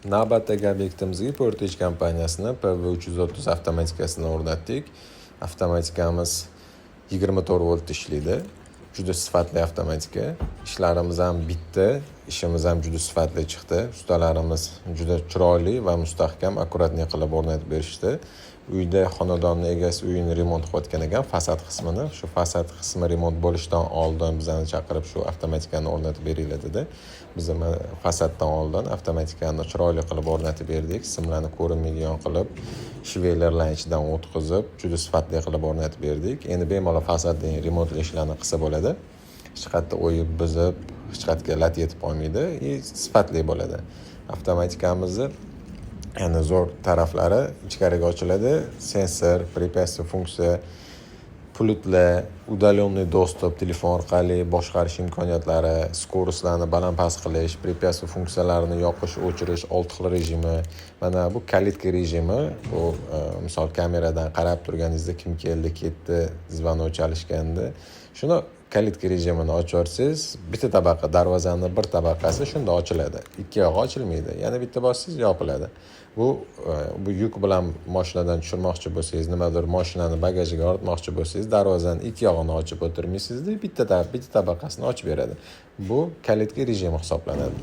Navbatdagi obyektimizga Portage kompaniyasini PV330 avtomatikasini o'rnatdik. Avtomatikamiz 24 volt ishlaydi. Juda sifatli avtomatika. Ishlarimiz ham bitdi, ishimiz ham juda sifatli chiqdi. Ustalarimiz juda chiroyli va mustahkam, akkuratniy qilib o'rnatib berishdi. Uyda xonadonning egasi uyini remont qilayotgan ekan, fasad qismini. Shu fasad qismi remont bo'lishidan oldin bizani chaqirib shu avtomatikani o'rnatib beringlar dedi. Biz fasaddan oldin avtomatikani chiroyli qilib o'rnatib berdik. Simlarni ko'rinmaydigan qilib, shveylerlarning ichidan o'tkazib, juda sifatli qilib o'rnatib berdik. Endi bemalol fasadning remontli ishlarni qilsa bo'ladi. Hech qayerda o'yib, buzib, hech qayerga lat yetib olmaydi, sifatli bo'ladi. Avtomatikamizni yana zo'r taraflari ichkariga ochiladi. Sensor, препятствие funksiya, pultlar, удаленный достуp, telefon orqali boshqarish imkoniyatlari, skoroustlarni baland-past qilish, препятствие funksiyalarini yoqish, o'chirish, 6 xil rejimi. Mana bu kalitka rejimi. Bu misol kameradan qarab turganingizda kim keldi, ketdi, zvonok chalishganda, shuni kalitka rejimini ochorsiz, bitta tabaqa darvozani bir tabaqasi shunda ochiladi. Ikki yog'i ochilmaydi. Yana bitta bossiz yopiladi. Bu yuk bilan mashinadan tushirmoqchi bo'lsangiz, nimadir mashinani bagajiga ortmoqchi bo'lsangiz, darvozaning ikki yog'ini ochib o'tirmaysiz-da, bitta tabaqasini ochib beradi. Bu kalitka rejimi hisoblanadi.